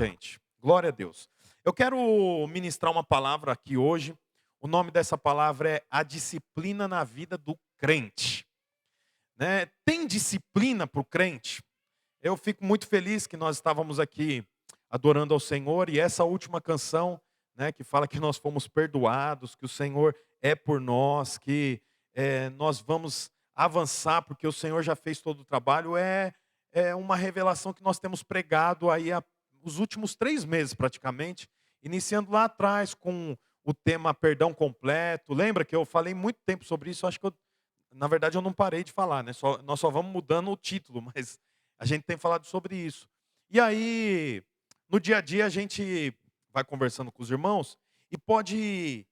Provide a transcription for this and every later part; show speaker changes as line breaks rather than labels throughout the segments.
gente? Glória a Deus. Eu quero ministrar uma palavra aqui hoje. O nome dessa palavra é a disciplina na vida do crente. Né? Tem disciplina para o crente? Eu fico muito feliz que nós estávamos aqui adorando ao Senhor e essa última canção, né, que fala que nós fomos perdoados, que o Senhor é por nós, que nós vamos avançar porque o Senhor já fez todo o trabalho, é uma revelação que nós temos pregado aí há os últimos 3 meses praticamente, iniciando lá atrás com o tema perdão completo. Lembra que eu falei muito tempo sobre isso? Acho que na verdade eu não parei de falar, né? Nós só vamos mudando o título, mas a gente tem falado sobre isso. E aí, no dia a dia a gente vai conversando com os irmãos e pode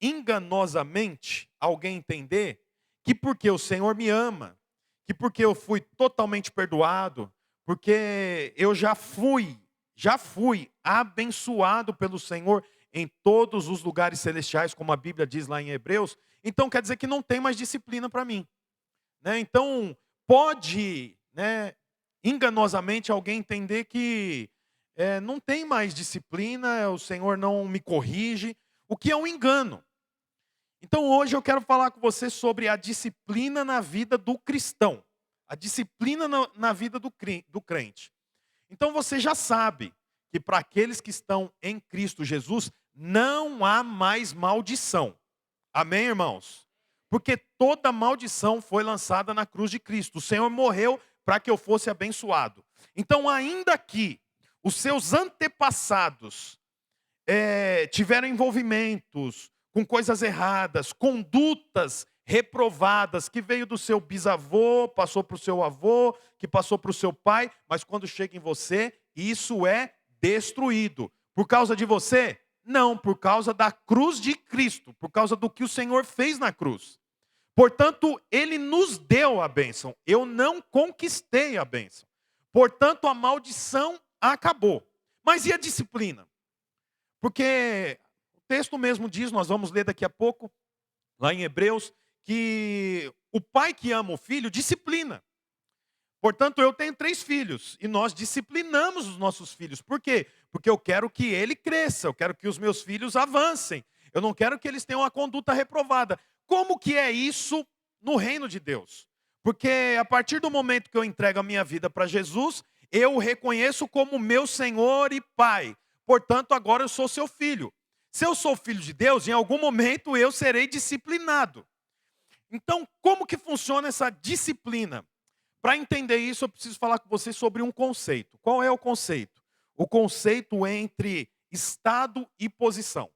enganosamente alguém entender que porque o Senhor me ama, que porque eu fui totalmente perdoado, porque eu já fui abençoado pelo Senhor em todos os lugares celestiais, como a Bíblia diz lá em Hebreus, então quer dizer que não tem mais disciplina para mim. Né? Então, pode, né, enganosamente alguém entender que não tem mais disciplina, o Senhor não me corrige, o que é um engano. Então hoje eu quero falar com você sobre a disciplina na vida do cristão. A disciplina na vida do crente. Então você já sabe que para aqueles que estão em Cristo Jesus, não há mais maldição. Amém, irmãos? Porque toda maldição foi lançada na cruz de Cristo. O Senhor morreu para que eu fosse abençoado. Então, ainda que os seus antepassados tiveram envolvimentos com coisas erradas, condutas reprovadas, que veio do seu bisavô, passou para o seu avô, que passou para o seu pai, mas quando chega em você, isso é destruído. Por causa de você? Não, por causa da cruz de Cristo, por causa do que o Senhor fez na cruz. Portanto, Ele nos deu a bênção, eu não conquistei a bênção. Portanto, a maldição acabou. Mas e a disciplina? Porque o texto mesmo diz, nós vamos ler daqui a pouco, lá em Hebreus, que o pai que ama o filho disciplina. Portanto, eu tenho 3 filhos e nós disciplinamos os nossos filhos. Por quê? Porque eu quero que ele cresça, eu quero que os meus filhos avancem. Eu não quero que eles tenham uma conduta reprovada. Como que é isso no reino de Deus? Porque a partir do momento que eu entrego a minha vida para Jesus, eu o reconheço como meu Senhor e Pai. Portanto, agora eu sou seu filho. Se eu sou filho de Deus, em algum momento eu serei disciplinado. Então, como que funciona essa disciplina? Para entender isso, eu preciso falar com você sobre um conceito. Qual é o conceito? O conceito entre estado e posição.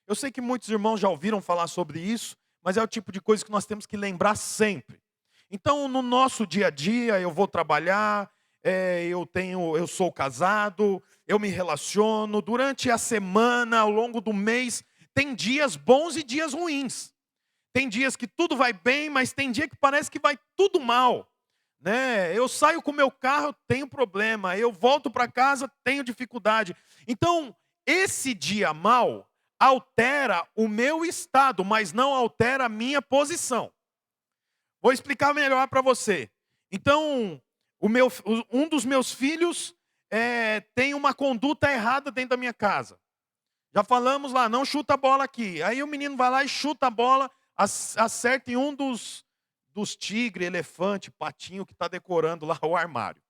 Eu sei que muitos irmãos já ouviram falar sobre isso, mas é o tipo de coisa que nós temos que lembrar sempre. Então, no nosso dia a dia, eu vou trabalhar, eu sou casado, eu me relaciono. Durante a semana, ao longo do mês, tem dias bons e dias ruins. Tem dias que tudo vai bem, mas tem dia que parece que vai tudo mal. Né? Eu saio com o meu carro, tenho problema. Eu volto para casa, tenho dificuldade. Então, esse dia mal altera o meu estado, mas não altera a minha posição. Vou explicar melhor para você. Então, um dos meus filhos tem uma conduta errada dentro da minha casa. Já falamos lá, não chuta a bola aqui. Aí o menino vai lá e chuta a bola, acerta em um dos tigre, elefante, patinho que está decorando lá o armário.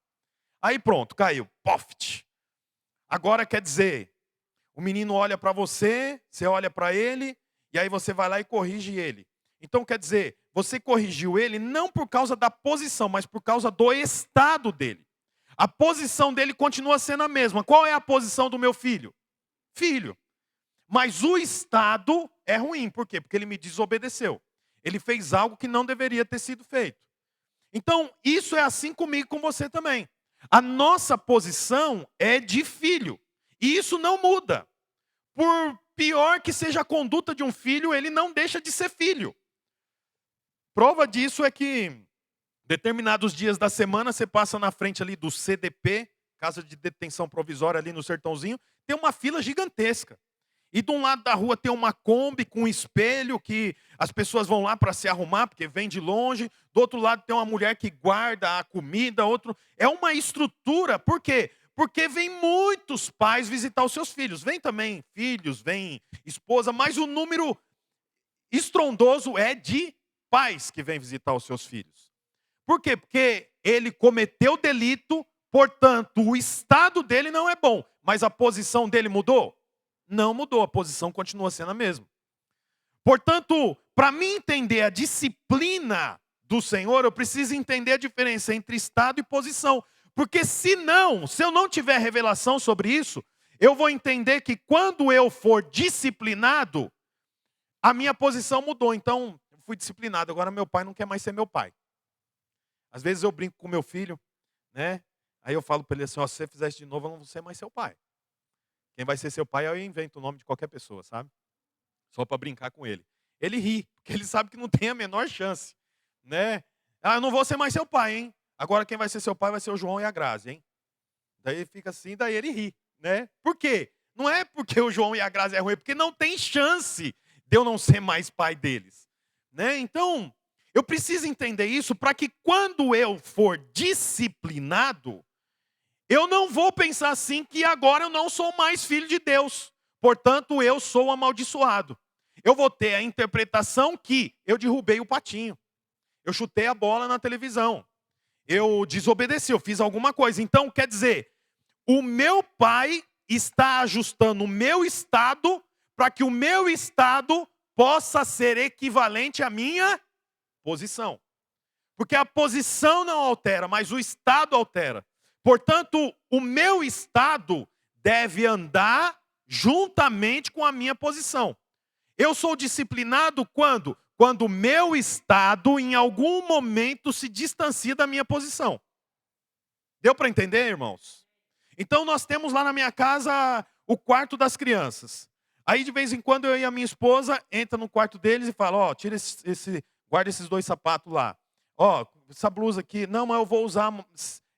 Aí pronto, caiu. Poft. Agora quer dizer, o menino olha para você, você olha para ele, e aí você vai lá e corrige ele. Então quer dizer, você corrigiu ele não por causa da posição, mas por causa do estado dele. A posição dele continua sendo a mesma. Qual é a posição do meu filho? Filho. Mas o estado é ruim. Por quê? Porque ele me desobedeceu. Ele fez algo que não deveria ter sido feito. Então, isso é assim comigo e com você também. A nossa posição é de filho. E isso não muda. Por pior que seja a conduta de um filho, ele não deixa de ser filho. Prova disso é que determinados dias da semana você passa na frente ali do CDP, Casa de Detenção Provisória ali no Sertãozinho, tem uma fila gigantesca. E de um lado da rua tem uma Kombi com um espelho que as pessoas vão lá para se arrumar, porque vem de longe. Do outro lado tem uma mulher que guarda a comida, outro. É uma estrutura. Por quê? Porque vem muitos pais visitar os seus filhos. Vem também filhos, vem esposa, mas o número estrondoso é de pais que vêm visitar os seus filhos. Por quê? Porque ele cometeu delito, portanto, o estado dele não é bom. Mas a posição dele mudou? Não mudou, a posição continua sendo a mesma. Portanto, para mim entender a disciplina do Senhor, eu preciso entender a diferença entre estado e posição. Porque se eu não tiver revelação sobre isso, eu vou entender que quando eu for disciplinado, a minha posição mudou. Então, eu fui disciplinado, agora meu pai não quer mais ser meu pai. Às vezes eu brinco com meu filho, né? Aí eu falo para ele assim, ó, se você fizer isso de novo, eu não vou ser mais seu pai. Quem vai ser seu pai, eu invento o nome de qualquer pessoa, sabe? Só para brincar com ele. Ele ri, porque ele sabe que não tem a menor chance, né? Ah, eu não vou ser mais seu pai, hein? Agora quem vai ser seu pai vai ser o João e a Grazi, hein? Daí ele fica assim, daí ele ri, né? Por quê? Não é porque o João e a Grazi é ruim, é porque não tem chance de eu não ser mais pai deles, né? Então, eu preciso entender isso para que quando eu for disciplinado, eu não vou pensar assim que agora eu não sou mais filho de Deus. Portanto, eu sou amaldiçoado. Eu vou ter a interpretação que eu derrubei o patinho. Eu chutei a bola na televisão. Eu desobedeci, eu fiz alguma coisa. Então, quer dizer, o meu pai está ajustando o meu estado para que o meu estado possa ser equivalente à minha posição. Porque a posição não altera, mas o estado altera. Portanto, o meu estado deve andar juntamente com a minha posição. Eu sou disciplinado quando? Quando o meu estado, em algum momento, se distancia da minha posição. Deu para entender, irmãos? Então, nós temos lá na minha casa o quarto das crianças. Aí, de vez em quando, eu e a minha esposa entra no quarto deles e fala, ó, tira guarda esses 2 sapatos lá. Ó, essa blusa aqui, não, mas eu vou usar,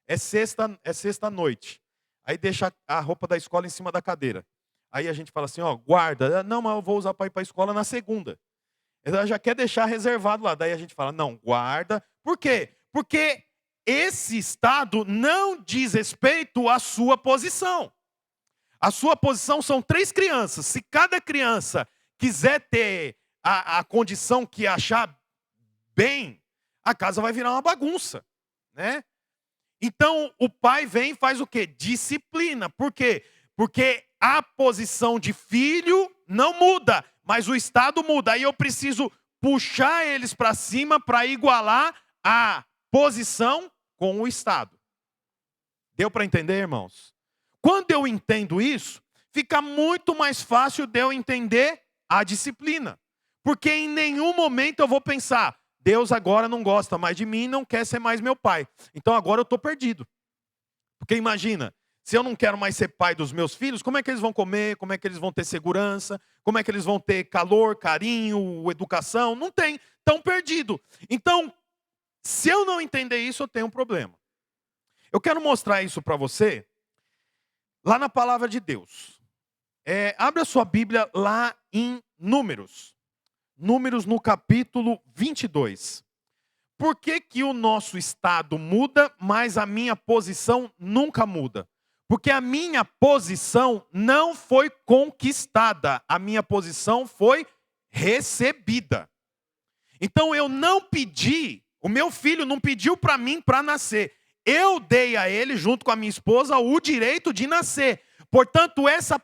é sexta noite. Aí deixa a roupa da escola em cima da cadeira. Aí a gente fala assim, ó, guarda. Não, mas eu vou usar para ir para a escola na segunda. Ela já quer deixar reservado lá. Daí a gente fala, não, guarda. Por quê? Porque esse estado não diz respeito à sua posição. A sua posição são 3 crianças. Se cada criança quiser ter a condição que achar bem, a casa vai virar uma bagunça, né? Então, o pai vem e faz o quê? Disciplina. Por quê? Porque a posição de filho não muda, mas o estado muda. Aí eu preciso puxar eles para cima para igualar a posição com o estado. Deu para entender, irmãos? Quando eu entendo isso, fica muito mais fácil de eu entender a disciplina. Porque em nenhum momento eu vou pensar, Deus agora não gosta mais de mim, não quer ser mais meu pai. Então agora eu estou perdido. Porque imagina, se eu não quero mais ser pai dos meus filhos, como é que eles vão comer? Como é que eles vão ter segurança? Como é que eles vão ter calor, carinho, educação? Não tem. Estão perdidos. Então, se eu não entender isso, eu tenho um problema. Eu quero mostrar isso para você lá na palavra de Deus. Abre a sua Bíblia lá em Números. Números no capítulo 22. Por que que o nosso estado muda, mas a minha posição nunca muda? Porque a minha posição não foi conquistada, a minha posição foi recebida. Então eu não pedi, o meu filho não pediu para mim para nascer. Eu dei a ele, junto com a minha esposa, o direito de nascer. Portanto, essa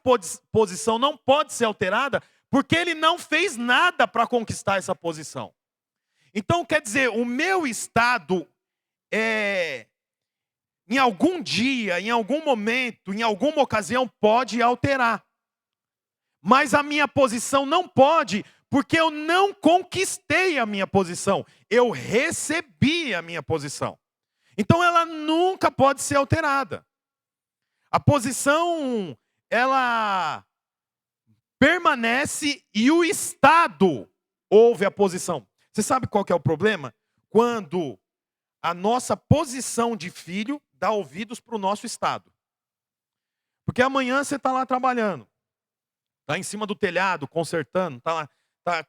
posição não pode ser alterada, porque ele não fez nada para conquistar essa posição. Então, quer dizer, o meu estado em algum dia, em algum momento, em alguma ocasião, pode alterar. Mas a minha posição não pode, porque eu não conquistei a minha posição. Eu recebi a minha posição. Então, ela nunca pode ser alterada. A posição, ela permanece e o estado ouve a posição. Você sabe qual que é o problema? Quando a nossa posição de filho dá ouvidos para o nosso estado. Porque amanhã você está lá trabalhando, está em cima do telhado, consertando, está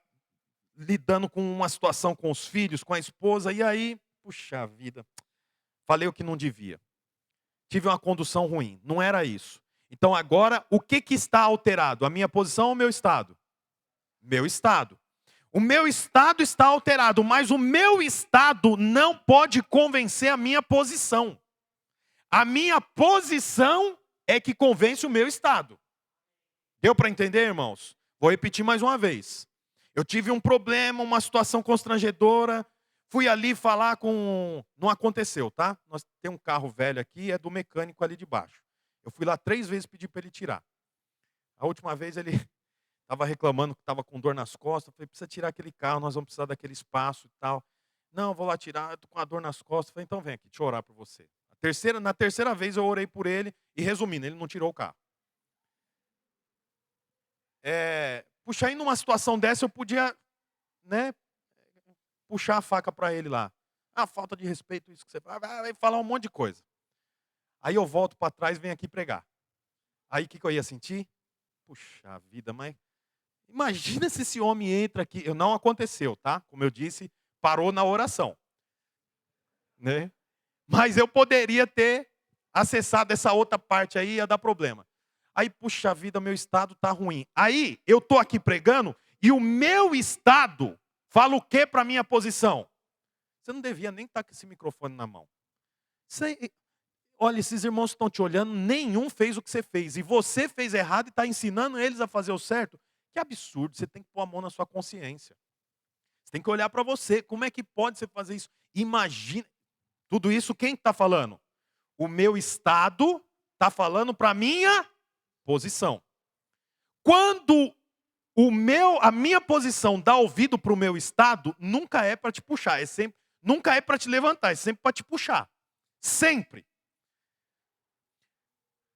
lidando com uma situação com os filhos, com a esposa, e aí, puxa vida, falei o que não devia. tive uma condução ruim. Não era isso. Então agora, o que está alterado? A minha posição ou o meu estado? Meu estado. O meu estado está alterado, mas o meu estado não pode convencer a minha posição. A minha posição é que convence o meu estado. Deu para entender, irmãos? Vou repetir mais uma vez. Eu tive um problema, uma situação constrangedora. Fui ali falar com... Não aconteceu, tá? Nós temos um carro velho aqui, é do mecânico ali de baixo. Eu fui lá 3 vezes pedir para ele tirar. A última vez ele estava reclamando que estava com dor nas costas. Eu falei, precisa tirar aquele carro, nós vamos precisar daquele espaço e tal. Não, vou lá tirar, eu estou com a dor nas costas. Eu falei, então vem aqui, deixa eu orar por você. Na terceira vez eu orei por ele e resumindo, ele não tirou o carro. Puxa, aí numa situação dessa eu podia, né, puxar a faca para ele lá. Ah, falta de respeito, isso que você fala, vai falar um monte de coisa. Aí eu volto para trás e venho aqui pregar. Aí o que eu ia sentir? Puxa vida, mas imagina se esse homem entra aqui. Não aconteceu, tá? Como eu disse, parou na oração. Né? Mas eu poderia ter acessado essa outra parte aí, ia dar problema. Aí, puxa vida, meu estado está ruim. Aí, eu estou aqui pregando e o meu estado fala o que para a minha posição? Você não devia nem estar com esse microfone na mão. Olha, esses irmãos estão te olhando, nenhum fez o que você fez. E você fez errado e está ensinando eles a fazer o certo. Que absurdo, você tem que pôr a mão na sua consciência. Você tem que olhar para você. Como é que pode você fazer isso? Imagina. Tudo isso quem está falando? O meu estado está falando para a minha posição. Quando a minha posição dá ouvido para o meu estado, nunca é para te puxar, nunca é para te levantar, é sempre para te puxar. Sempre.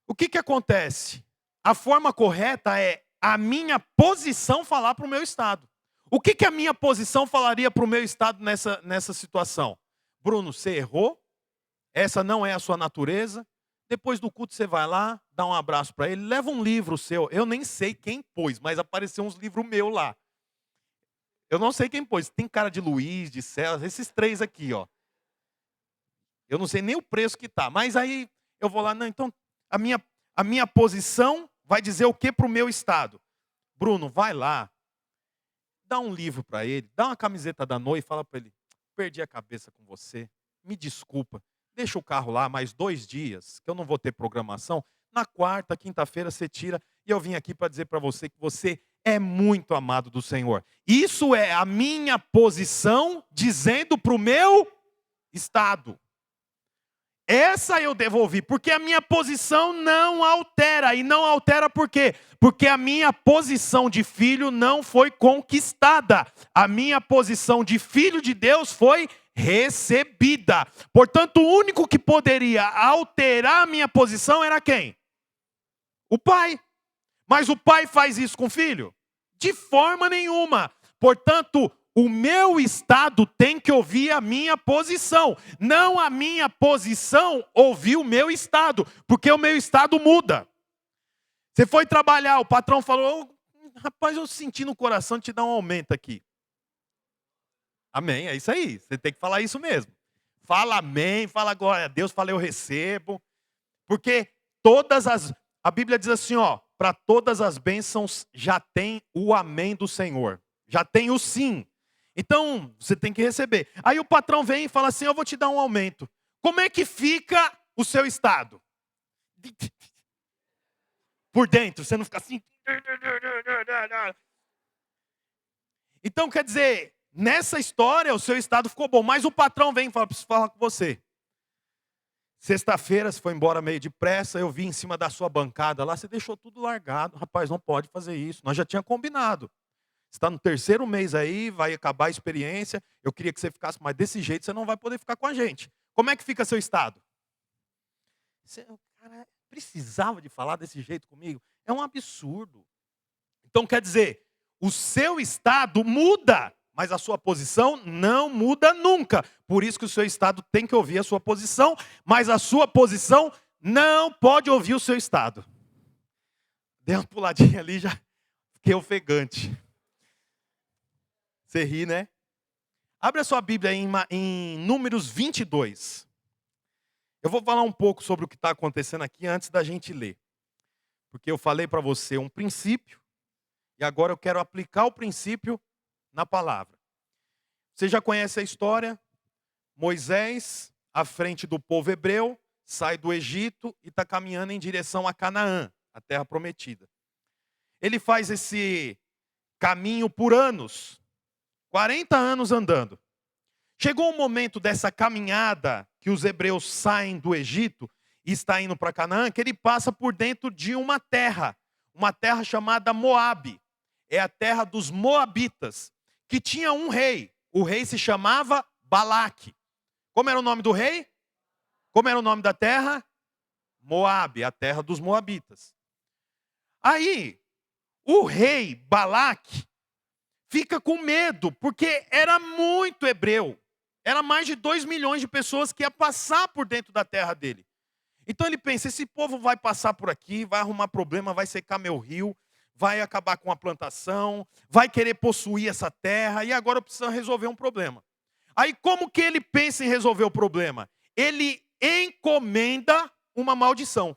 O que acontece? A forma correta é a minha posição falar para o meu estado. O que a minha posição falaria para o meu estado nessa situação? Bruno, você errou, essa não é a sua natureza. Depois do culto você vai lá, dá um abraço para ele, leva um livro seu. Eu nem sei quem pôs, mas apareceu uns livros meus lá. Eu não sei quem pôs. Tem cara de Luiz, de César, esses 3 aqui, ó. Eu não sei nem o preço que tá. Mas aí eu vou lá, não, então a minha posição vai dizer o que para o meu estado? Bruno, vai lá, dá um livro para ele, dá uma camiseta da noiva e fala para ele, perdi a cabeça com você, me desculpa. Deixa o carro lá mais 2 dias, que eu não vou ter programação. Na quarta, quinta-feira você tira. E eu vim aqui para dizer para você que você é muito amado do Senhor. Isso é a minha posição dizendo para o meu estado. Essa eu devolvi, porque a minha posição não altera. E não altera por quê? Porque a minha posição de filho não foi conquistada. A minha posição de filho de Deus foi recebida. Portanto, o único que poderia alterar a minha posição era quem? O pai. Mas o pai faz isso com o filho? De forma nenhuma. Portanto, o meu estado tem que ouvir a minha posição. Não a minha posição ouvir o meu estado. Porque o meu estado muda. Você foi trabalhar, o patrão falou, rapaz, eu senti no coração de te dar um aumento aqui. Amém, é isso aí. Você tem que falar isso mesmo. Fala amém, fala glória a Deus, fala eu recebo. Porque a Bíblia diz assim, ó, para todas as bênçãos já tem o amém do Senhor. Já tem o sim. Então, você tem que receber. Aí o patrão vem e fala assim, eu vou te dar um aumento. Como é que fica o seu estado? Por dentro, você não fica assim. Então, quer dizer, nessa história o seu estado ficou bom, mas o patrão vem e fala, preciso falar com você. Sexta-feira, você foi embora meio depressa, eu vi em cima da sua bancada lá, você deixou tudo largado. Rapaz, não pode fazer isso, nós já tínhamos combinado. Você está no 3º mês aí, vai acabar a experiência, eu queria que você ficasse, mas desse jeito você não vai poder ficar com a gente. Como é que fica seu estado? Cara, precisava de falar desse jeito comigo? É um absurdo. Então quer dizer, o seu estado muda, mas a sua posição não muda nunca. Por isso que o seu estado tem que ouvir a sua posição, mas a sua posição não pode ouvir o seu estado. Dei uma puladinha ali, já fiquei ofegante. Você ri, né? Abre a sua Bíblia em Números 22. Eu vou falar um pouco sobre o que está acontecendo aqui antes da gente ler. Porque eu falei para você um princípio, e agora eu quero aplicar o princípio na palavra. Você já conhece a história? Moisés, à frente do povo hebreu, sai do Egito e está caminhando em direção a Canaã, a terra prometida. Ele faz esse caminho por anos, 40 anos andando. Chegou um momento dessa caminhada que os hebreus saem do Egito e está indo para Canaã, que ele passa por dentro de uma terra chamada Moabe. É a terra dos moabitas, que tinha um rei. O rei se chamava Balaque. Como era o nome do rei? Como era o nome da terra? Moabe, a terra dos moabitas. Aí, o rei Balaque fica com medo, porque era muito hebreu. Era mais de 2 milhões de pessoas que ia passar por dentro da terra dele. Então ele pensa, esse povo vai passar por aqui, vai arrumar problema, vai secar meu rio, vai acabar com a plantação, vai querer possuir essa terra, e agora precisa resolver um problema. Aí como que ele pensa em resolver o problema? Ele encomenda uma maldição.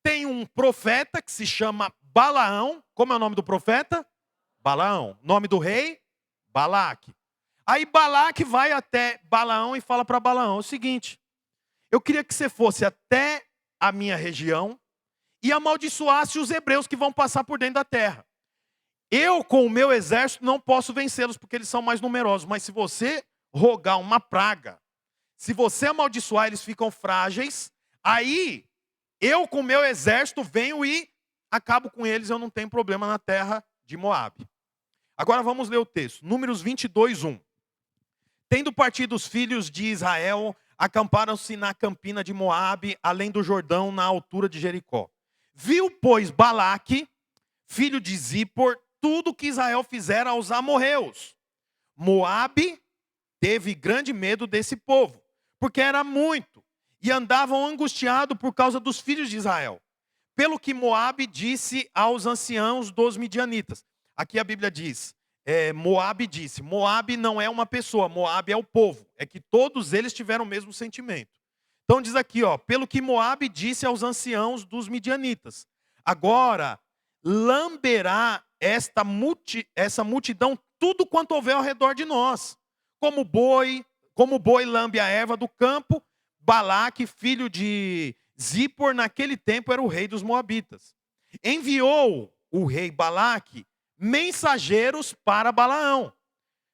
Tem um profeta que se chama Balaão. Como é o nome do profeta? Balaão. Nome do rei? Balaque. Aí Balaque vai até Balaão e fala para Balaão o seguinte: eu queria que você fosse até a minha região e amaldiçoasse os hebreus que vão passar por dentro da terra. Eu, com o meu exército, não posso vencê-los porque eles são mais numerosos. Mas se você rogar uma praga, se você amaldiçoar, eles ficam frágeis. Aí, eu, com o meu exército, venho e acabo com eles. Eu não tenho problema na terra de Moabe. Agora vamos ler o texto. Números 22, 1. Tendo partido os filhos de Israel, acamparam-se na campina de Moabe, além do Jordão, na altura de Jericó. Viu, pois, Balaque, filho de Zippor, tudo que Israel fizera aos amorreus. Moabe teve grande medo desse povo, porque era muito, e andavam angustiados por causa dos filhos de Israel. Pelo que Moabe disse aos anciãos dos midianitas. Aqui a Bíblia diz, Moabe disse, Moabe não é uma pessoa, Moabe é o povo. É que todos eles tiveram o mesmo sentimento. Então diz aqui, pelo que Moabe disse aos anciãos dos midianitas. Agora lamberá essa multidão tudo quanto houver ao redor de nós. Como o boi lambe a erva do campo, Balaque, filho de Zippor, naquele tempo era o rei dos moabitas. Enviou o rei Balaque mensageiros para Balaão,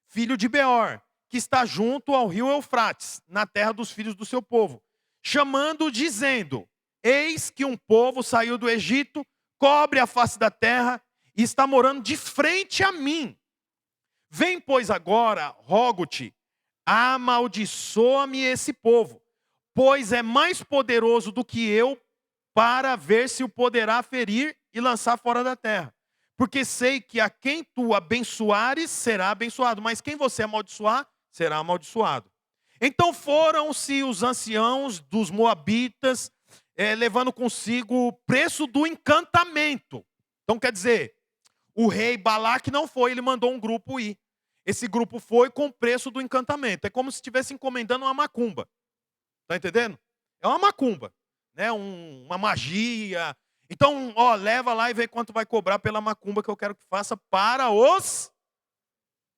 filho de Beor, que está junto ao rio Eufrates, na terra dos filhos do seu povo, chamando, dizendo: eis que um povo saiu do Egito, cobre a face da terra e está morando de frente a mim. Vem, pois, agora, rogo-te, amaldiçoa-me esse povo, pois é mais poderoso do que eu, para ver se o poderá ferir e lançar fora da terra. Porque sei que a quem tu abençoares, será abençoado, mas quem você amaldiçoar, será amaldiçoado. Então foram-se os anciãos dos moabitas, levando consigo o preço do encantamento. Então quer dizer, o rei Balaque não foi, ele mandou um grupo ir. Esse grupo foi com o preço do encantamento. É como se estivesse encomendando uma macumba. Está entendendo? É uma macumba, né? Uma magia. Então, leva lá e vê quanto vai cobrar pela macumba que eu quero que faça para os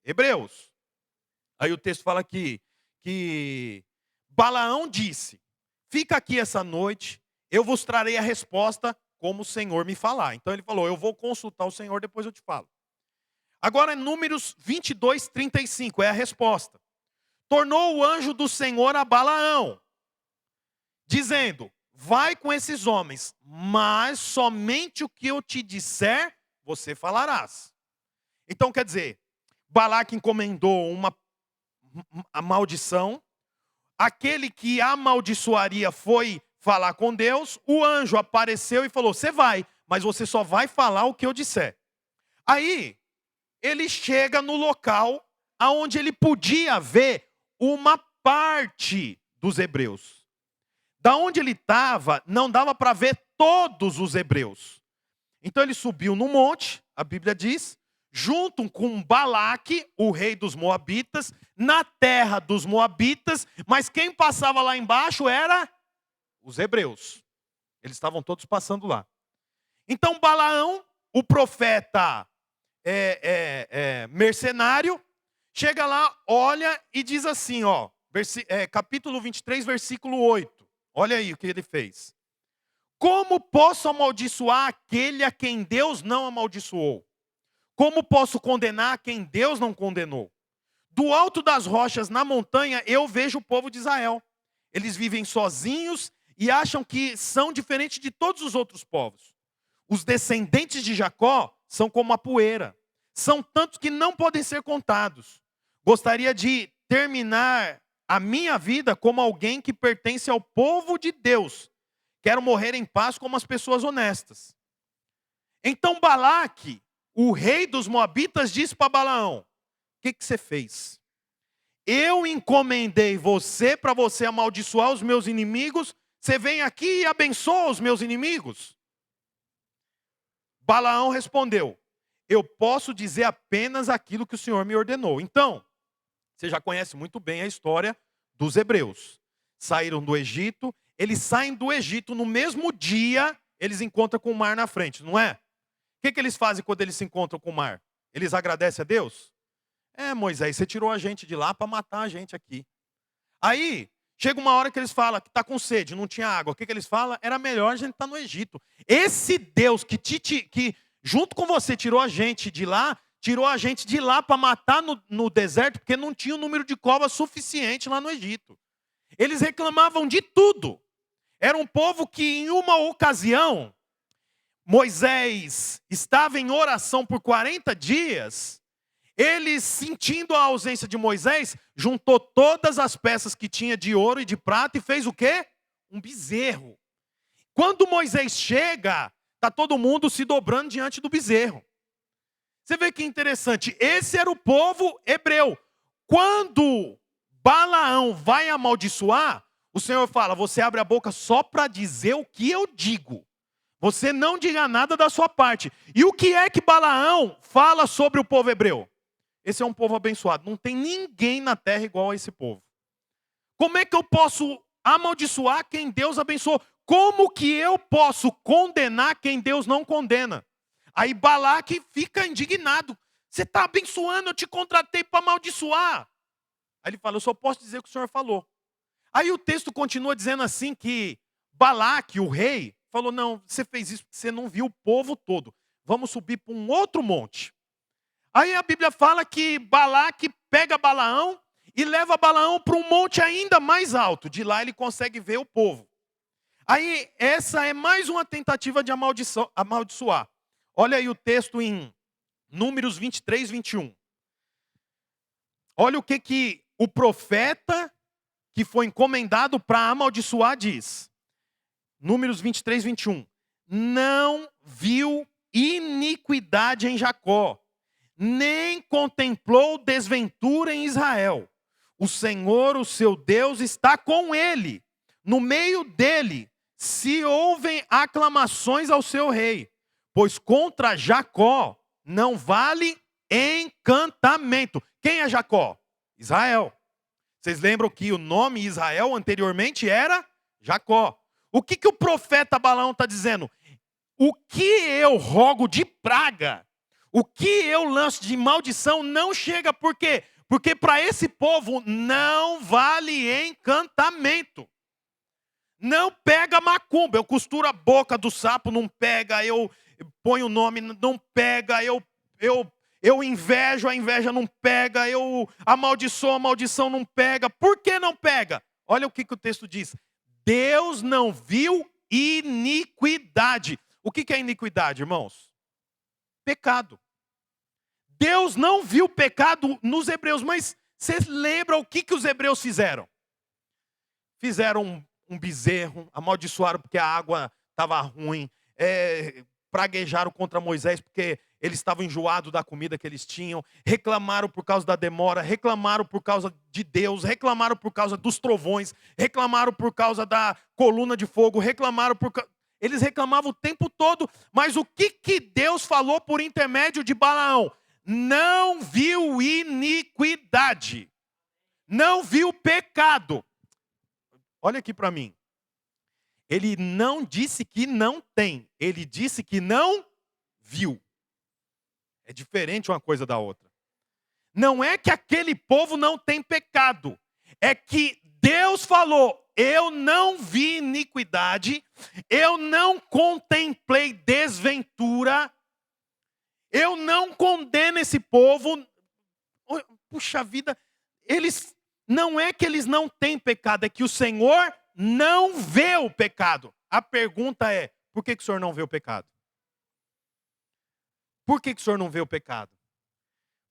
hebreus. Aí o texto fala aqui que Balaão disse: fica aqui essa noite, eu vos trarei a resposta como o Senhor me falar. Então ele falou: eu vou consultar o Senhor, depois eu te falo. Agora, Números 22, 35, é a resposta. Tornou o anjo do Senhor a Balaão, dizendo: vai com esses homens, mas somente o que eu te disser, você falarás. Então, quer dizer, Balaque encomendou a maldição, aquele que amaldiçoaria foi falar com Deus, o anjo apareceu e falou: você vai, mas você só vai falar o que eu disser. Aí, ele chega no local onde ele podia ver uma parte dos hebreus. Da onde ele estava, não dava para ver todos os hebreus. Então ele subiu no monte, a Bíblia diz, junto com Balaque, o rei dos moabitas, na terra dos moabitas, mas quem passava lá embaixo era os hebreus. Eles estavam todos passando lá. Então Balaão, o profeta mercenário, chega lá, olha e diz assim, ó, capítulo 23, versículo 8. Olha aí o que ele fez. Como posso amaldiçoar aquele a quem Deus não amaldiçoou? Como posso condenar a quem Deus não condenou? Do alto das rochas na montanha eu vejo o povo de Israel. Eles vivem sozinhos e acham que são diferentes de todos os outros povos. Os descendentes de Jacó são como a poeira. São tantos que não podem ser contados. Gostaria de terminar a minha vida como alguém que pertence ao povo de Deus. Quero morrer em paz como as pessoas honestas. Então Balaque, o rei dos moabitas, disse para Balaão: o que você fez? Eu encomendei você para você amaldiçoar os meus inimigos. Você vem aqui e abençoa os meus inimigos? Balaão respondeu: eu posso dizer apenas aquilo que o Senhor me ordenou. Então, você já conhece muito bem a história dos hebreus. Saíram do Egito, eles saem do Egito, no mesmo dia, eles encontram com o mar na frente, não é? O que eles fazem quando eles se encontram com o mar? Eles agradecem a Deus? Moisés, você tirou a gente de lá para matar a gente aqui. Aí, chega uma hora que eles falam que está com sede, não tinha água. O que eles falam? Era melhor a gente estar no Egito. Esse Deus que junto com você tirou a gente de lá para matar no deserto, porque não tinha o número de covas suficiente lá no Egito. Eles reclamavam de tudo. Era um povo que em uma ocasião, Moisés estava em oração por 40 dias, ele, sentindo a ausência de Moisés, juntou todas as peças que tinha de ouro e de prata e fez o quê? Um bezerro. Quando Moisés chega, está todo mundo se dobrando diante do bezerro. Você vê que interessante, esse era o povo hebreu. Quando Balaão vai amaldiçoar, o Senhor fala: você abre a boca só para dizer o que eu digo. Você não diga nada da sua parte. E o que é que Balaão fala sobre o povo hebreu? Esse é um povo abençoado. Não tem ninguém na terra igual a esse povo. Como é que eu posso amaldiçoar quem Deus abençoou? Como que eu posso condenar quem Deus não condena? Aí Balaque fica indignado. Você está abençoando, eu te contratei para amaldiçoar. Aí ele fala: eu só posso dizer o que o Senhor falou. Aí o texto continua dizendo assim que Balaque, o rei, falou: não, você fez isso porque você não viu o povo todo. Vamos subir para um outro monte. Aí a Bíblia fala que Balaque pega Balaão e leva Balaão para um monte ainda mais alto. De lá ele consegue ver o povo. Aí essa é mais uma tentativa de amaldiçoar. Olha aí o texto em Números 23, 21. Olha o que o profeta que foi encomendado para amaldiçoar diz. Números 23, 21. Não viu iniquidade em Jacó, nem contemplou desventura em Israel. O Senhor, o seu Deus, está com ele. No meio dele se ouvem aclamações ao seu rei, pois contra Jacó não vale encantamento. Quem é Jacó? Israel. Vocês lembram que o nome Israel anteriormente era Jacó. O que o profeta Balaão está dizendo? O que eu rogo de praga, o que eu lanço de maldição não chega. Por quê? Porque para esse povo não vale encantamento. Não pega macumba. Eu costuro a boca do sapo, não pega. Eu ponho o nome, não pega. Eu invejo, a inveja não pega. Eu amaldiçoo, a maldição não pega. Por que não pega? Olha o que o texto diz. Deus não viu iniquidade. O que é iniquidade, irmãos? Pecado. Deus não viu pecado nos hebreus, mas vocês lembram o que os hebreus fizeram? Fizeram um bezerro, amaldiçoaram porque a água estava ruim, praguejaram contra Moisés porque eles estavam enjoados da comida que eles tinham, reclamaram por causa da demora, reclamaram por causa de Deus, reclamaram por causa dos trovões, reclamaram por causa da coluna de fogo, eles reclamavam o tempo todo, mas o que Deus falou por intermédio de Balaão? Não viu iniquidade. não viu pecado. Olha aqui para mim. Ele não disse que não tem, ele disse que não viu. É diferente uma coisa da outra. Não é que aquele povo não tem pecado, é que Deus falou: eu não vi iniquidade, eu não contemplei desventura, eu não condeno esse povo. Puxa vida, eles não é que eles não têm pecado, é que o Senhor não vê o pecado. A pergunta é: por que o Senhor não vê o pecado? Por que o Senhor não vê o pecado?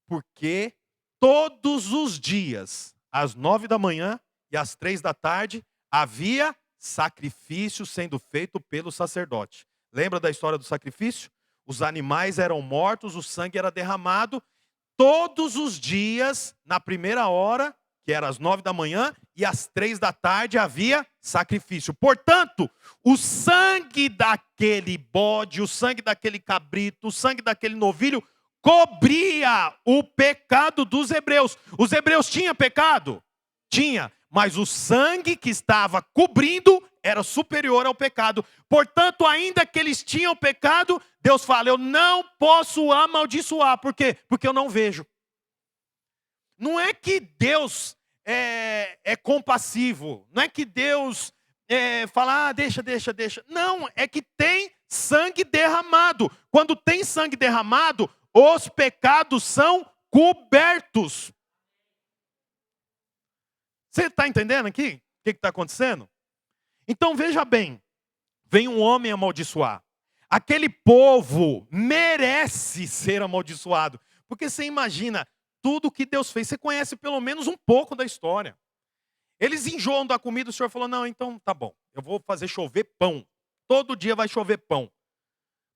Porque todos os dias, às 9 da manhã e às 3 da tarde, havia sacrifício sendo feito pelo sacerdote. Lembra da história do sacrifício? Os animais eram mortos, o sangue era derramado. Todos os dias, na primeira hora, que era às 9 da manhã, e às 3 da tarde havia sacrifício. Portanto, o sangue daquele bode, o sangue daquele cabrito, o sangue daquele novilho, cobria o pecado dos hebreus. Os hebreus tinham pecado? Tinha, mas o sangue que estava cobrindo era superior ao pecado. Portanto, ainda que eles tinham pecado, Deus fala: eu não posso amaldiçoar. Por quê? Porque eu não vejo. Não é que Deus é compassivo. Não é que Deus fala: deixa. Não, é que tem sangue derramado. Quando tem sangue derramado, os pecados são cobertos. Você está entendendo aqui o que está acontecendo? Então veja bem, vem um homem amaldiçoar. Aquele povo merece ser amaldiçoado. Porque você imagina tudo que Deus fez. Você conhece pelo menos um pouco da história. Eles enjoam da comida, o Senhor falou: não, então tá bom, eu vou fazer chover pão. Todo dia vai chover pão.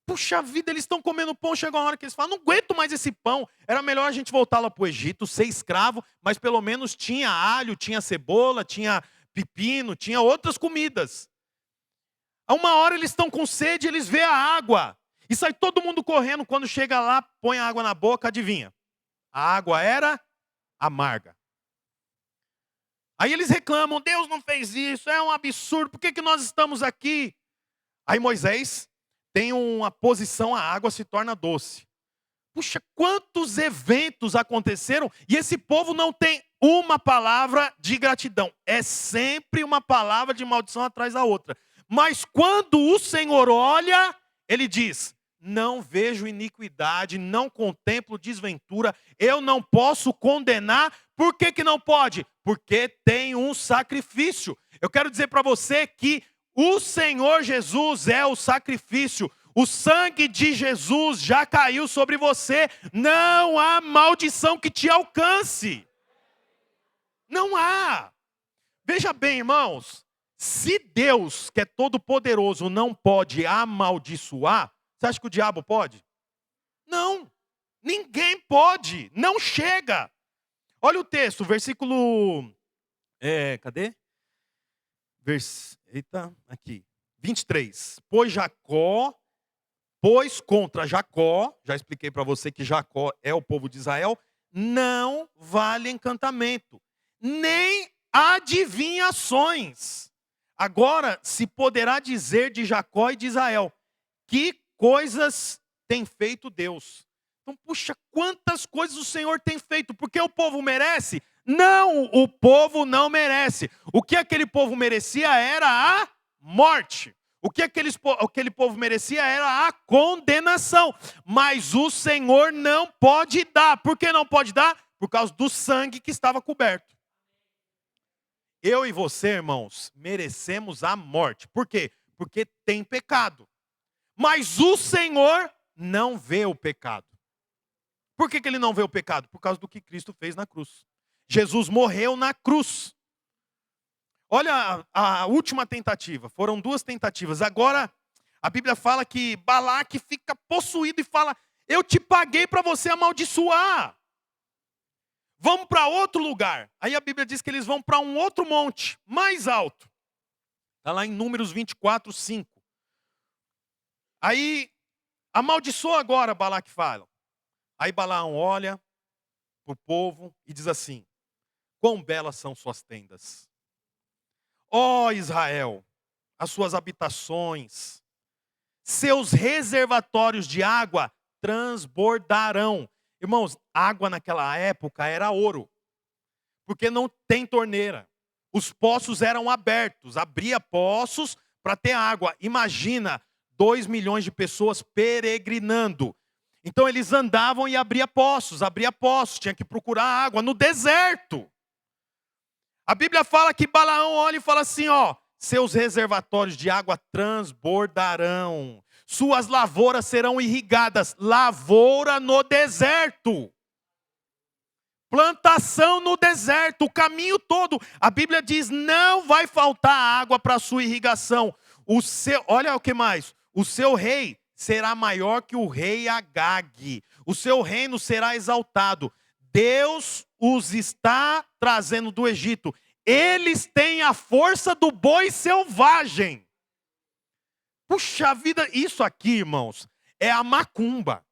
Puxa vida, eles estão comendo pão, chega uma hora que eles falam: não aguento mais esse pão. Era melhor a gente voltar lá para o Egito, ser escravo, mas pelo menos tinha alho, tinha cebola, tinha pepino, tinha outras comidas. A uma hora eles estão com sede, eles vê a água. E sai todo mundo correndo, quando chega lá, põe a água na boca, adivinha? A água era amarga. Aí eles reclamam: Deus não fez isso, é um absurdo, por que nós estamos aqui? Aí Moisés tem uma posição, a água se torna doce. Puxa, quantos eventos aconteceram e esse povo não tem uma palavra de gratidão. É sempre uma palavra de maldição atrás da outra. Mas quando o Senhor olha, ele diz: não vejo iniquidade, não contemplo desventura, eu não posso condenar. Por que não pode? Porque tem um sacrifício. Eu quero dizer para você que o Senhor Jesus é o sacrifício. O sangue de Jesus já caiu sobre você. Não há maldição que te alcance. Não há. Veja bem, irmãos. Se Deus, que é todo poderoso, não pode amaldiçoar, você acha que o diabo pode? Não. Ninguém pode. Não chega. Olha o texto, versículo... cadê? Eita, aqui. 23. Pois contra Jacó, já expliquei para você que Jacó é o povo de Israel, não vale encantamento, nem adivinhações. Agora se poderá dizer de Jacó e de Israel: que coisas tem feito Deus. Então, puxa, quantas coisas o Senhor tem feito, porque o povo merece? Não, o povo não merece. O que aquele povo merecia era a morte. O que aquele povo merecia era a condenação. Mas o Senhor não pode dar. Por que não pode dar? Por causa do sangue que estava coberto. Eu e você, irmãos, merecemos a morte. Por quê? Porque tem pecado. Mas o Senhor não vê o pecado. Por que ele não vê o pecado? Por causa do que Cristo fez na cruz. Jesus morreu na cruz. Olha a última tentativa. Foram 2 tentativas. Agora, a Bíblia fala que Balaque fica possuído e fala: eu te paguei para você amaldiçoar. Vamos para outro lugar. Aí a Bíblia diz que eles vão para um outro monte, mais alto. Está lá em Números 24, 5. Aí, amaldiçoa agora, Balaque fala. Aí Balaão olha para o povo e diz assim: quão belas são suas tendas. Ó Israel, as suas habitações, seus reservatórios de água transbordarão. Irmãos, água naquela época era ouro, porque não tem torneira. Os poços eram abertos, abria poços para ter água. Imagina, 2 milhões de pessoas peregrinando. Então eles andavam e abria poços, tinha que procurar água no deserto. A Bíblia fala que Balaão olha e fala assim, ó, seus reservatórios de água transbordarão, suas lavouras serão irrigadas. Lavoura no deserto. Plantação no deserto, o caminho todo. A Bíblia diz, não vai faltar água para a sua irrigação. Olha o que mais, o seu rei será maior que o rei Agag. O seu reino será exaltado. Deus os está trazendo do Egito. Eles têm a força do boi selvagem. Puxa vida, isso aqui, irmãos, é a macumba.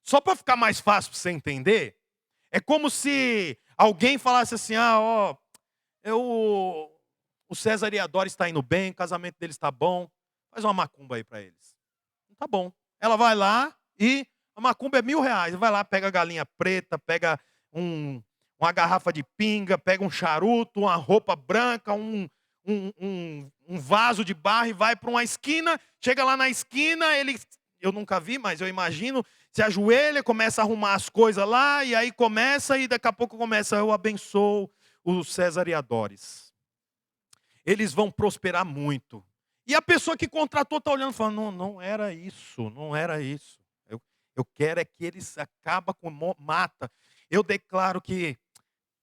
Só para ficar mais fácil para você entender, é como se alguém falasse assim, o César e a Dora está indo bem, o casamento deles está bom, faz uma macumba aí para eles. Tá bom. Ela vai lá e a macumba é R$1.000. Vai lá, pega a galinha preta, pega uma garrafa de pinga, pega um charuto, uma roupa branca, um vaso de barro e vai para uma esquina. Chega lá na esquina, eu nunca vi, mas eu imagino, se ajoelha, começa a arrumar as coisas lá, e aí e daqui a pouco começa, eu abençoo o César e a Doris. Eles vão prosperar muito. E a pessoa que contratou está olhando e falando, não era isso, não era isso. Eu quero é que eles acabam com, mata. Eu declaro que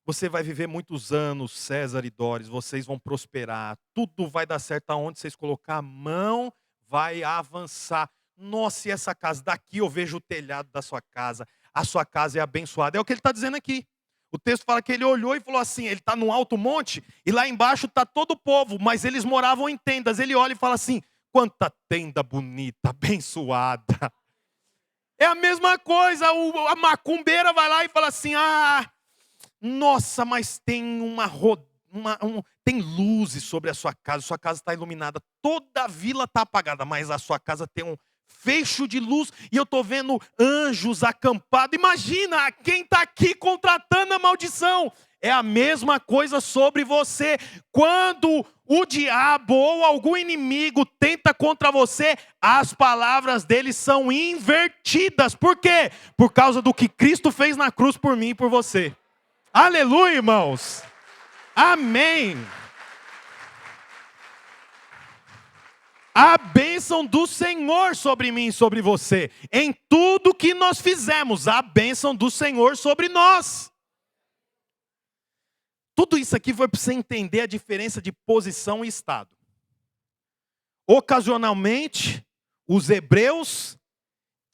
você vai viver muitos anos, César e Doris, vocês vão prosperar, tudo vai dar certo aonde vocês colocar a mão, vai avançar. Nossa, e essa casa, daqui eu vejo o telhado da sua casa, a sua casa é abençoada. É o que ele está dizendo aqui. O texto fala que ele olhou e falou assim, ele está no alto monte, e lá embaixo está todo o povo, mas eles moravam em tendas. Ele olha e fala assim, quanta tenda bonita, abençoada. É a mesma coisa, a macumbeira vai lá e fala assim, nossa, mas tem tem luzes sobre a sua casa está iluminada, toda a vila está apagada, mas a sua casa tem um fecho de luz, e eu estou vendo anjos acampados. Imagina, quem está aqui contratando a maldição? É a mesma coisa sobre você. Quando o diabo ou algum inimigo tenta contra você, as palavras dele são invertidas. Por quê? Por causa do que Cristo fez na cruz por mim e por você. Aleluia, irmãos. Amém. A bênção do Senhor sobre mim e sobre você. Em tudo que nós fizemos, a bênção do Senhor sobre nós. Tudo isso aqui foi para você entender a diferença de posição e estado. Ocasionalmente, os hebreus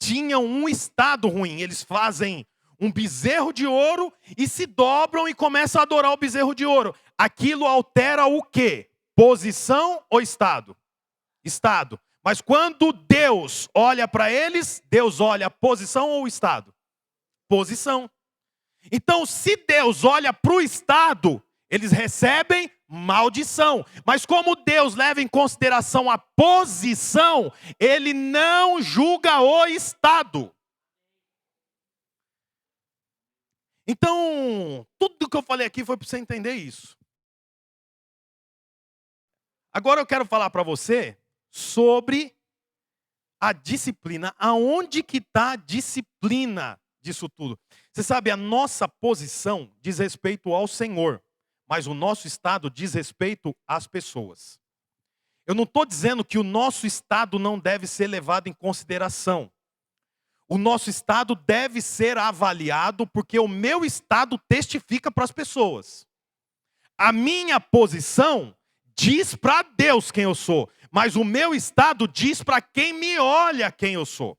tinham um estado ruim. Eles fazem um bezerro de ouro e se dobram e começam a adorar o bezerro de ouro. Aquilo altera o quê? Posição ou estado? Estado. Mas quando Deus olha para eles, Deus olha posição ou estado? Posição. Então, se Deus olha para o estado, eles recebem maldição. Mas como Deus leva em consideração a posição, ele não julga o estado. Então, tudo que eu falei aqui foi para você entender isso. Agora eu quero falar para você sobre a disciplina. Aonde que está a disciplina disso tudo? Você sabe, a nossa posição diz respeito ao Senhor, mas o nosso estado diz respeito às pessoas. Eu não estou dizendo que o nosso estado não deve ser levado em consideração. O nosso estado deve ser avaliado, porque o meu estado testifica para as pessoas. A minha posição diz para Deus quem eu sou, mas o meu estado diz para quem me olha quem eu sou.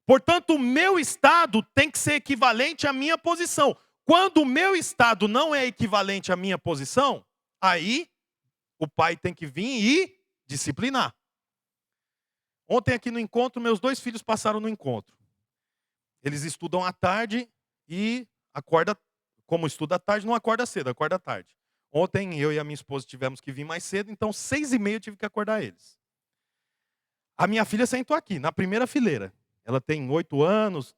Portanto, o meu estado tem que ser equivalente à minha posição. Quando o meu estado não é equivalente à minha posição, aí o pai tem que vir e disciplinar. Ontem aqui no encontro, meus 2 filhos passaram no encontro. Eles estudam à tarde e acordam como estuda à tarde, não acorda cedo, acorda à tarde. Ontem eu e a minha esposa tivemos que vir mais cedo, então 6h30 eu tive que acordar eles. A minha filha sentou aqui, na primeira fileira. Ela tem 8 anos,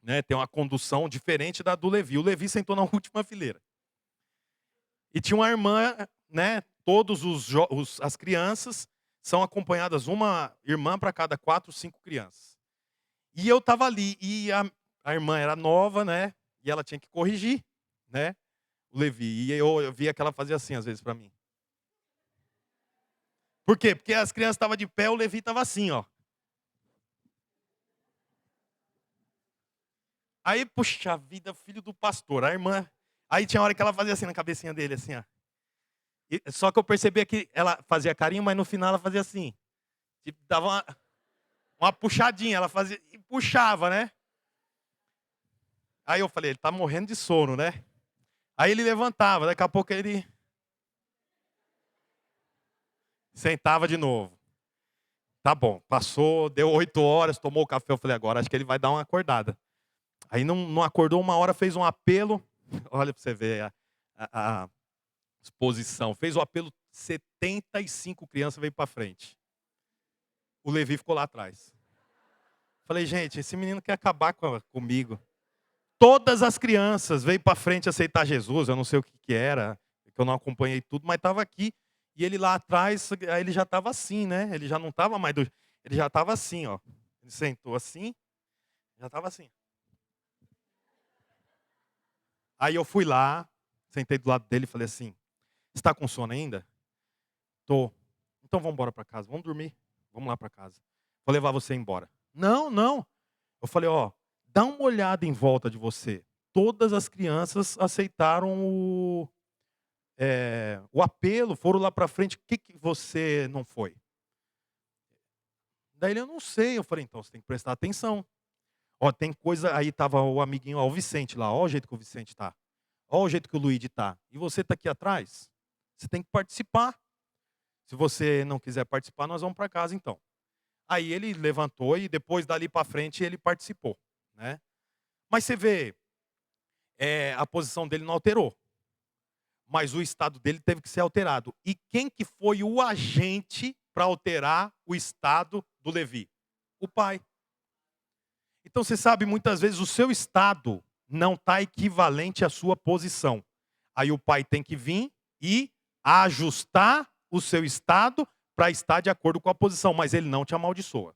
né, tem uma condução diferente da do Levi. O Levi sentou na última fileira. E tinha uma irmã, né, todos as crianças são acompanhadas, uma irmã para cada 4, 5 crianças. E eu estava ali, e a irmã era nova, né, e ela tinha que corrigir, né, o Levi. E eu via que ela fazia assim, às vezes, para mim. Por quê? Porque as crianças estavam de pé, o Levi estava assim, ó. Aí, puxa vida, filho do pastor, a irmã. Aí tinha hora que ela fazia assim na cabecinha dele, assim, ó. Só que eu percebia que ela fazia carinho, mas no final ela fazia assim. Tipo, dava uma puxadinha, ela fazia e puxava, né? Aí eu falei, ele tá morrendo de sono, né? Aí ele levantava, daqui a pouco ele sentava de novo. Tá bom, passou, deu 8 horas, tomou o café, eu falei, agora acho que ele vai dar uma acordada. Aí não acordou, uma hora fez um apelo, olha para você ver a exposição, fez o apelo, 75 crianças veio para frente. O Levi ficou lá atrás. Falei, gente, esse menino quer acabar comigo. Todas as crianças veio para frente aceitar Jesus, eu não sei o que era, que eu não acompanhei tudo, mas estava aqui. E ele lá atrás, aí ele já estava assim, né? Ele já não estava mais, ele já estava assim, ó. Ele sentou assim, já estava assim. Aí eu fui lá, sentei do lado dele e falei assim, está com sono ainda? Tô. Então vamos embora para casa, vamos dormir, vamos lá para casa. Vou levar você embora. Não, não. Eu falei, ó, dá uma olhada em volta de você. Todas as crianças aceitaram o apelo, foram lá para frente. O que você não foi? Daí ele, eu não sei. Eu falei, então você tem que prestar atenção. Ó, tem coisa, aí tava o amiguinho, ó, o Vicente lá, ó o jeito que o Vicente tá. Ó o jeito que o Luigi tá. E você tá aqui atrás? Você tem que participar. Se você não quiser participar, nós vamos para casa então. Aí ele levantou e depois dali para frente ele participou, né? Mas você vê, a posição dele não alterou. Mas o estado dele teve que ser alterado. E quem que foi o agente para alterar o estado do Levi? O pai. Então você sabe, muitas vezes o seu estado não está equivalente à sua posição. Aí o pai tem que vir e ajustar o seu estado para estar de acordo com a posição, mas ele não te amaldiçoa.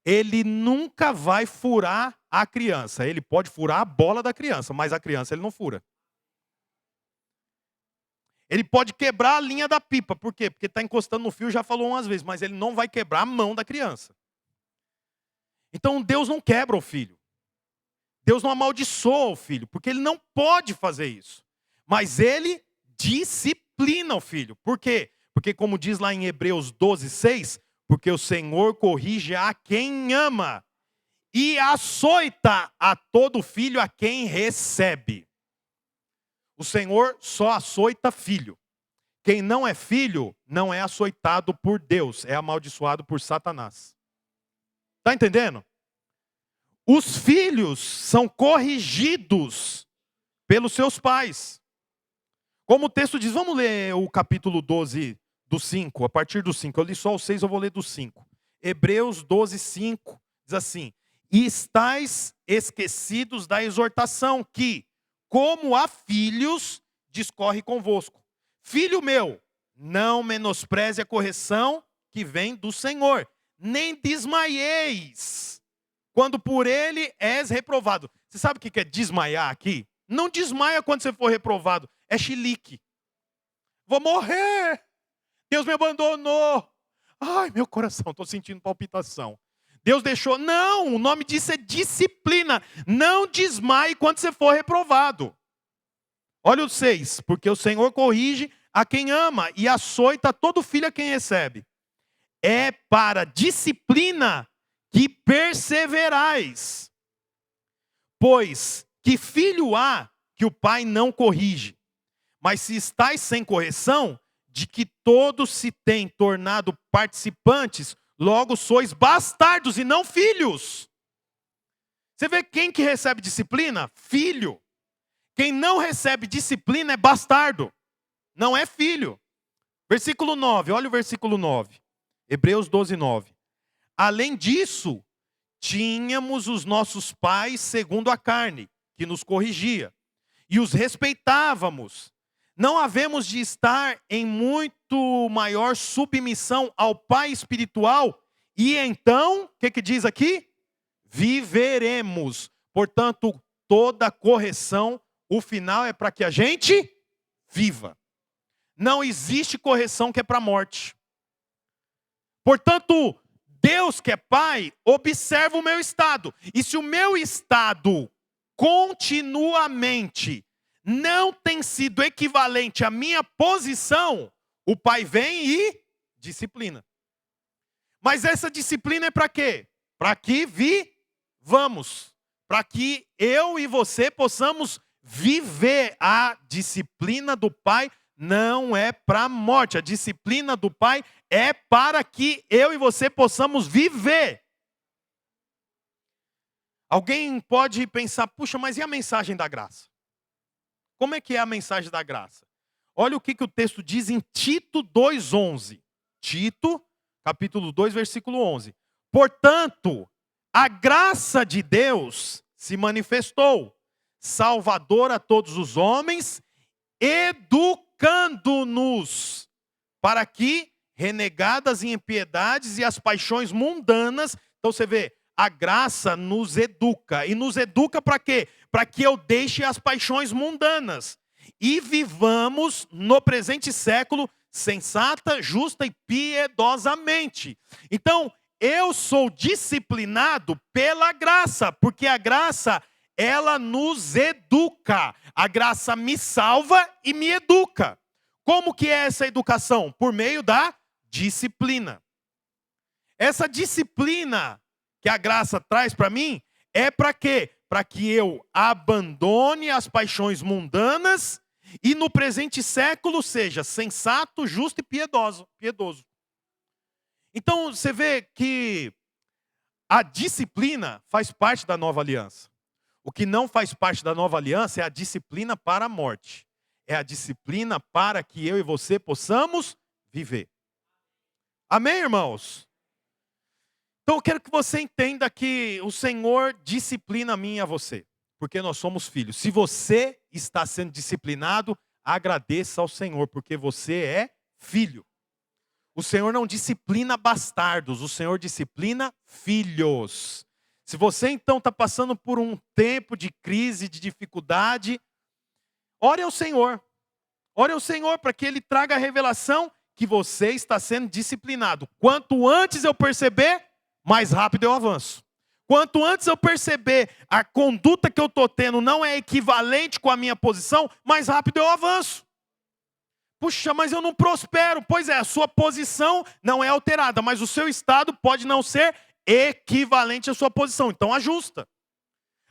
Ele nunca vai furar a criança. Ele pode furar a bola da criança, mas a criança ele não fura. Ele pode quebrar a linha da pipa. Por quê? Porque está encostando no fio, já falou umas vezes, mas ele não vai quebrar a mão da criança. Então Deus não quebra o filho. Deus não amaldiçoa o filho, porque ele não pode fazer isso. Mas ele disciplina o filho. Por quê? Porque como diz lá em Hebreus 12:6, porque o Senhor corrige a quem ama e açoita a todo filho a quem recebe. O Senhor só açoita filho. Quem não é filho não é açoitado por Deus, é amaldiçoado por Satanás. Está entendendo? Os filhos são corrigidos pelos seus pais. Como o texto diz, vamos ler o capítulo 12 do 5, a partir do 5. Eu li só o 6, eu vou ler do 5. Hebreus 12:5 diz assim: e estáis esquecidos da exortação que, como a filhos, discorre convosco. Filho meu, não menospreze a correção que vem do Senhor, nem desmaieis, quando por ele és reprovado. Você sabe o que é desmaiar aqui? Não desmaia quando você for reprovado, é chilique. Vou morrer, Deus me abandonou. Ai, meu coração, estou sentindo palpitação. Deus deixou. Não, o nome disso é disciplina. Não desmaie quando você for reprovado. Olha o 6. Porque o Senhor corrige a quem ama e açoita todo filho a quem recebe. É para disciplina que perseverais. Pois que filho há que o pai não corrige? Mas se estáis sem correção, de que todos se têm tornado participantes, logo sois bastardos e não filhos. Você vê quem que recebe disciplina? Filho. Quem não recebe disciplina é bastardo, não é filho. Versículo 9, olha o versículo 9. Hebreus 12, 9. Além disso, tínhamos os nossos pais segundo a carne, que nos corrigia, e os respeitávamos. Não havemos de estar em muito maior submissão ao Pai espiritual, e então, o que diz aqui? Viveremos. Portanto, toda correção, o final é para que a gente viva. Não existe correção que é para a morte. Portanto, Deus que é Pai, observa o meu estado. E se o meu estado continuamente não tem sido equivalente à minha posição, o Pai vem e disciplina. Mas essa disciplina é para quê? Para que vivamos. Para que eu e você possamos viver. A disciplina do Pai não é para a morte. A disciplina do Pai é para que eu e você possamos viver. Alguém pode pensar, puxa, mas e a mensagem da graça? Como é que é a mensagem da graça? Olha o que o texto diz em Tito 2,11. Tito, capítulo 2, versículo 11. Portanto, a graça de Deus se manifestou, salvador a todos os homens, educando-nos, para que, renegadas em impiedades e as paixões mundanas, então você vê, a graça nos educa. E nos educa para quê? Para que eu deixe as paixões mundanas e vivamos no presente século sensata, justa e piedosamente. Então, eu sou disciplinado pela graça, porque a graça, ela nos educa. A graça me salva e me educa. Como que é essa educação? Por meio da disciplina. Essa disciplina que a graça traz para mim é para quê? Para que eu abandone as paixões mundanas e no presente século seja sensato, justo e piedoso. Então você vê que a disciplina faz parte da nova aliança. O que não faz parte da nova aliança é a disciplina para a morte. É a disciplina para que eu e você possamos viver. Amém, irmãos? Então eu quero que você entenda que o Senhor disciplina a mim e a você, porque nós somos filhos. Se você está sendo disciplinado, agradeça ao Senhor, porque você é filho. O Senhor não disciplina bastardos, o Senhor disciplina filhos. Se você então está passando por um tempo de crise, de dificuldade, ore ao Senhor. Ore ao Senhor para que Ele traga a revelação que você está sendo disciplinado. Quanto antes eu perceber, mais rápido eu avanço. Quanto antes eu perceber a conduta que eu estou tendo não é equivalente com a minha posição, mais rápido eu avanço. Puxa, mas eu não prospero. Pois é, a sua posição não é alterada, mas o seu estado pode não ser equivalente à sua posição. Então ajusta.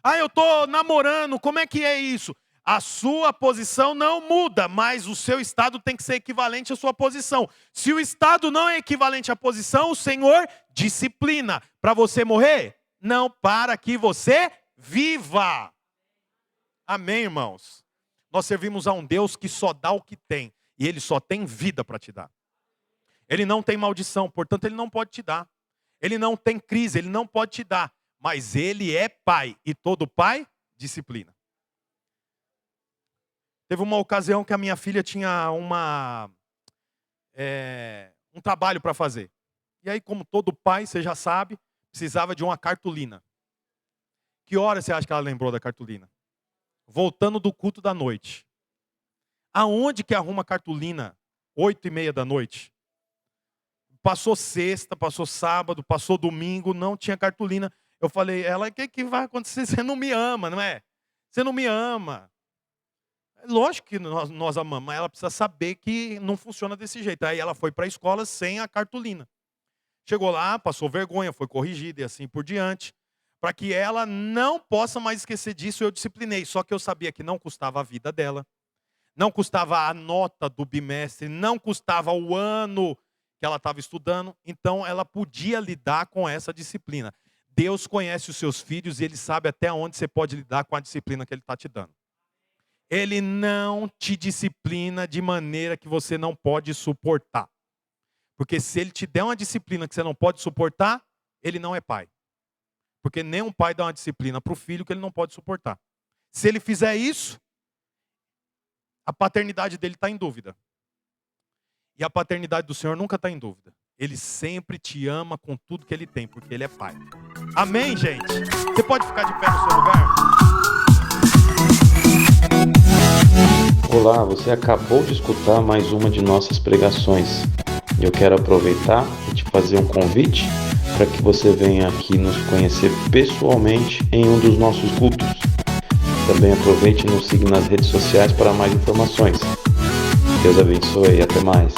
Ah, eu estou namorando, como é que é isso? A sua posição não muda, mas o seu estado tem que ser equivalente à sua posição. Se o estado não é equivalente à posição, o Senhor disciplina. Para você morrer? Não, para que você viva. Amém, irmãos? Nós servimos a um Deus que só dá o que tem. E Ele só tem vida para te dar. Ele não tem maldição, portanto Ele não pode te dar. Ele não tem crise, Ele não pode te dar. Mas Ele é Pai, e todo pai disciplina. Teve uma ocasião que a minha filha tinha um trabalho para fazer. E aí, como todo pai, você já sabe, precisava de uma cartolina. Que hora você acha que ela lembrou da cartolina? Voltando do culto da noite. Aonde que arruma cartolina? 8:30 da noite. Passou sexta, passou sábado, passou domingo, não tinha cartolina. Eu falei, ela, o que vai acontecer? Você não me ama, não é? Você não me ama. Lógico que nós amamos, mas ela precisa saber que não funciona desse jeito. Aí ela foi para a escola sem a cartolina. Chegou lá, passou vergonha, foi corrigida e assim por diante. Para que ela não possa mais esquecer disso, eu disciplinei. Só que eu sabia que não custava a vida dela. Não custava a nota do bimestre, não custava o ano que ela estava estudando. Então ela podia lidar com essa disciplina. Deus conhece os seus filhos e Ele sabe até onde você pode lidar com a disciplina que Ele está te dando. Ele não te disciplina de maneira que você não pode suportar. Porque se ele te der uma disciplina que você não pode suportar, ele não é pai. Porque nenhum pai dá uma disciplina para o filho que ele não pode suportar. Se ele fizer isso, a paternidade dele está em dúvida. E a paternidade do Senhor nunca está em dúvida. Ele sempre te ama com tudo que ele tem, porque ele é pai. Amém, gente? Você pode ficar de pé no seu lugar?
Olá, você acabou de escutar mais uma de nossas pregações. Eu quero aproveitar e te fazer um convite para que você venha aqui nos conhecer pessoalmente em um dos nossos cultos. Também aproveite e nos siga nas redes sociais para mais informações. Deus abençoe e até mais.